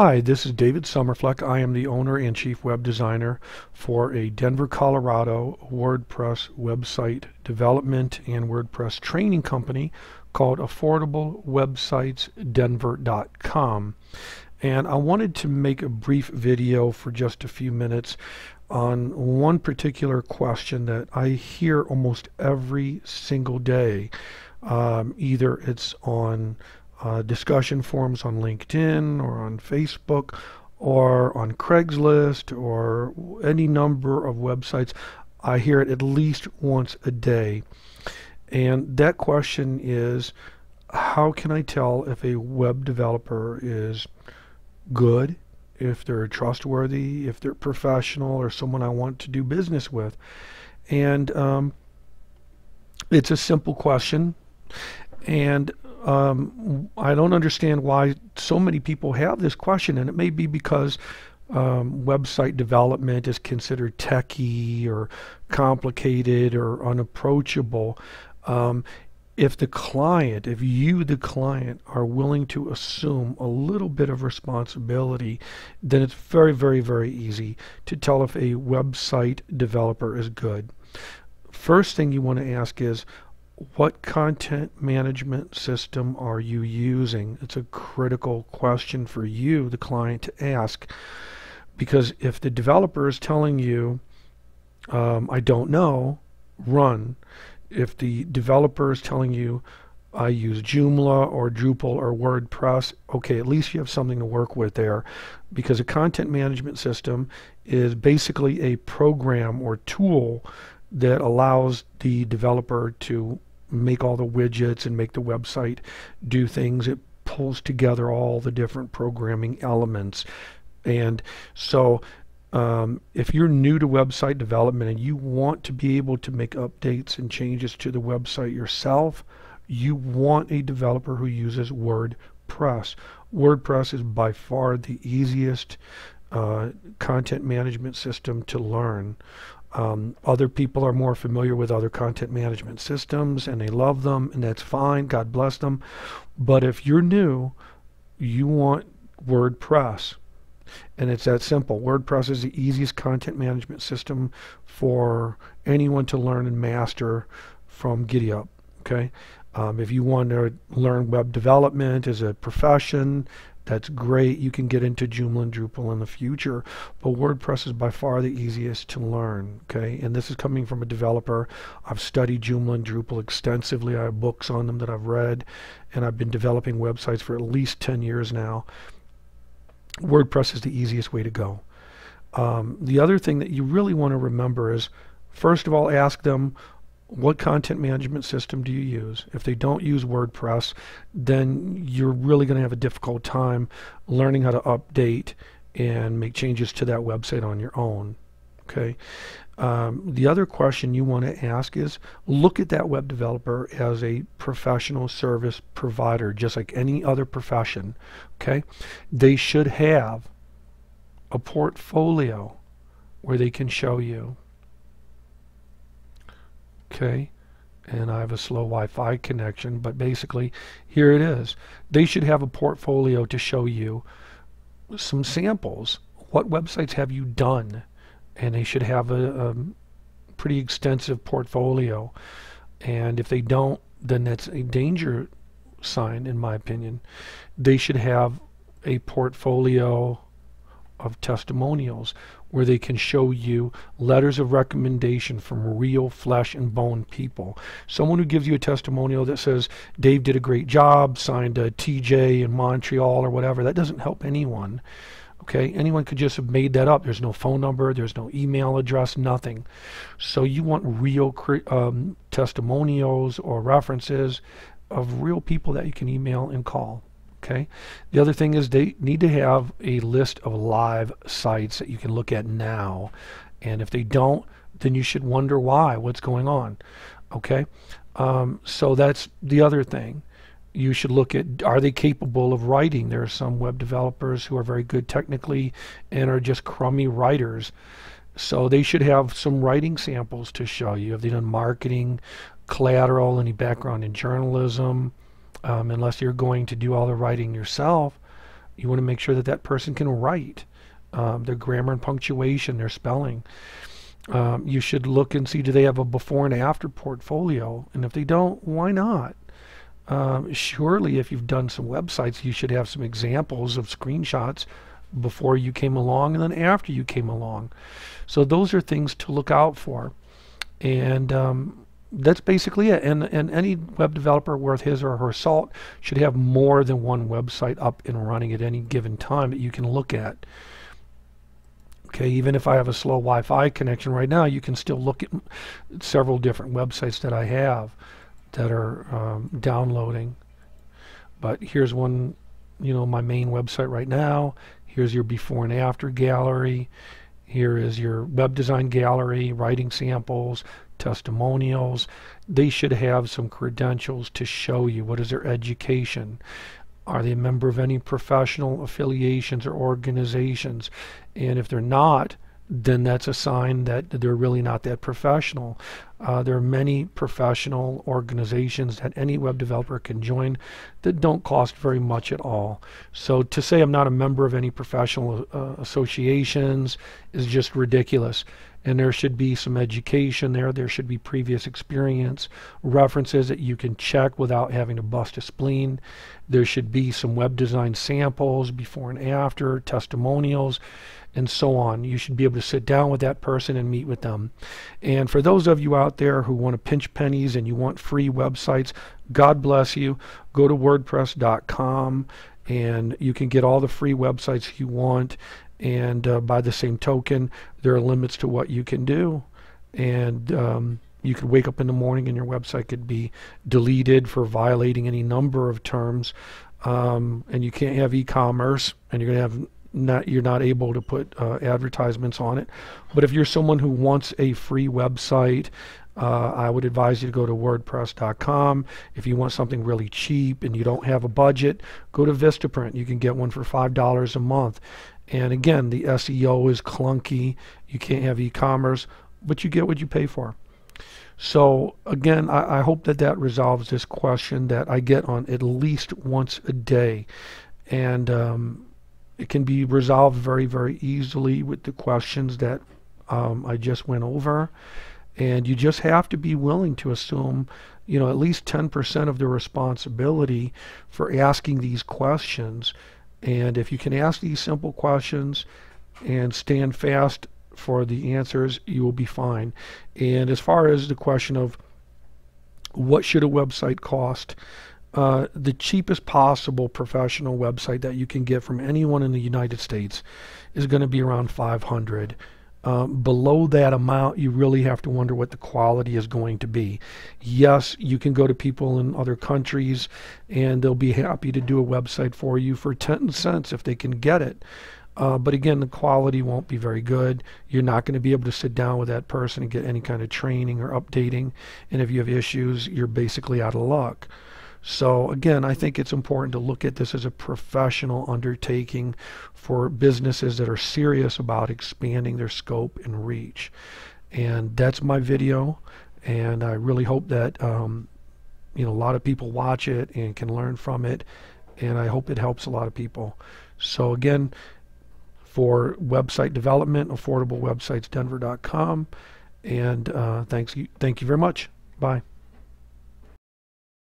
Hi, this is David Summerfleck. I am the owner and chief web designer for a Denver, Colorado WordPress website development and WordPress training company called AffordableWebsitesDenver.com. And I wanted to make a brief video for just a few minutes on one particular question that I hear almost every single day. Either it's on discussion forums on LinkedIn or on Facebook or on Craigslist or any number of websites. I hear it at least once a day. And that question is, how can I tell if a web developer is good, if they're trustworthy, if they're professional, or someone I want to do business with? And it's a simple question. And I don't understand why so many people have this question, and it may be because website development is considered techy or complicated or unapproachable. If you, the client, are willing to assume a little bit of responsibility, then it's very, very, very easy to tell if a website developer is good. First thing you want to ask is, what content management system are you using? It's a critical question for you, the client, to ask, because if the developer is telling you, I don't know, run. If the developer is telling you, I use Joomla or Drupal or WordPress, okay, at least you have something to work with there, because a content management system is basically a program or tool that allows the developer to make all the widgets and make the website do things. It pulls together all the different programming elements. And so if you're new to website development and you want to be able to make updates and changes to the website yourself, you want a developer who uses WordPress. WordPress is by far the easiest content management system to learn. Other people are more familiar with other content management systems and they love them, and that's fine, God bless them. But if you're new, you want WordPress, and it's that simple. WordPress is the easiest content management system for anyone to learn and master from giddy up. Okay, if you want to learn web development as a profession, that's great. You can get into Joomla and Drupal in the future, but WordPress is by far the easiest to learn. Okay, and this is coming from a developer. I've studied Joomla and Drupal extensively. I have books on them that I've read, and I've been developing websites for at least 10 years now. WordPress is the easiest way to go. The other thing that you really want to remember is, first of all, ask them, what content management system do you use? If they don't use WordPress, then you're really going to have a difficult time learning how to update and make changes to that website on your own. Okay. The other question you want to ask is, look at that web developer as a professional service provider, just like any other profession. Okay. They should have a portfolio where they can show you. Okay, and I have a slow Wi-Fi connection, but basically here it is. They should have a portfolio to show you some samples. What websites have you done? And they should have a pretty extensive portfolio. And if they don't, then that's a danger sign, in my opinion. They should have a portfolio of testimonials where they can show you letters of recommendation from real flesh and bone people. Someone who gives you a testimonial that says Dave did a great job, signed a TJ in Montreal or whatever, that doesn't help anyone. Okay, anyone could just have made that up. There's no phone number, there's no email address, nothing. So you want real testimonials or references of real people that you can email and call. Okay. The other thing is they need to have a list of live sites that you can look at now, and if they don't, then you should wonder why, what's going on. Okay. So that's the other thing. You should look at, are they capable of writing? There are some web developers who are very good technically and are just crummy writers. So they should have some writing samples to show you. Have they done marketing, collateral, any background in journalism? Unless you're going to do all the writing yourself, You want to make sure that that person can write, their grammar and punctuation, their spelling. You should look and see, do they have a before and after portfolio? And if they don't, why not? Surely if you've done some websites, you should have some examples of screenshots before you came along and then after you came along. So those are things to look out for. And that's basically it. And any web developer worth his or her salt should have more than one website up and running at any given time that you can look at. Okay, even if I have a slow Wi-Fi connection right now, you can still look at several different websites that I have that are downloading. But here's one, my main website right now. Here's your before and after gallery. Here is your web design gallery, writing samples, testimonials. They should have some credentials to show you. What is their education? Are they a member of any professional affiliations or organizations? And if they're not, then that's a sign that they're really not that professional. There are many professional organizations that any web developer can join that don't cost very much at all. So to say I'm not a member of any professional associations is just ridiculous. And there should be some education there. There should be previous experience, references that you can check without having to bust a spleen. There should be some web design samples, before and after, testimonials, and so on. You should be able to sit down with that person and meet with them. And for those of you out there who want to pinch pennies and you want free websites, God bless you. Go to WordPress.com and you can get all the free websites you want. And by the same token, there are limits to what you can do. And you could wake up in the morning and your website could be deleted for violating any number of terms. And you can't have e-commerce, and you're not able to put advertisements on it. But if you're someone who wants a free website, I would advise you to go to WordPress.com. If you want something really cheap and you don't have a budget, go to Vistaprint. You can get one for $5 a month. And again, the SEO is clunky. You can't have e-commerce, but you get what you pay for. So again, I hope that resolves this question that I get on at least once a day. And it can be resolved very, very easily with the questions that I just went over. And you just have to be willing to assume, at least 10% of the responsibility for asking these questions. And if you can ask these simple questions and stand fast for the answers, you will be fine. And as far as the question of what should a website cost, the cheapest possible professional website that you can get from anyone in the United States is going to be around $500. Below that amount, you really have to wonder what the quality is going to be. Yes, you can go to people in other countries and they'll be happy to do a website for you for 10 cents if they can get it. But again, the quality won't be very good. You're not going to be able to sit down with that person and get any kind of training or updating. And if you have issues, you're basically out of luck. So again, I think it's important to look at this as a professional undertaking for businesses that are serious about expanding their scope and reach. And that's my video, and I really hope that a lot of people watch it and can learn from it, and I hope it helps a lot of people. So again, for website development, AffordableWebsitesDenver.com, and thank you very much. Bye.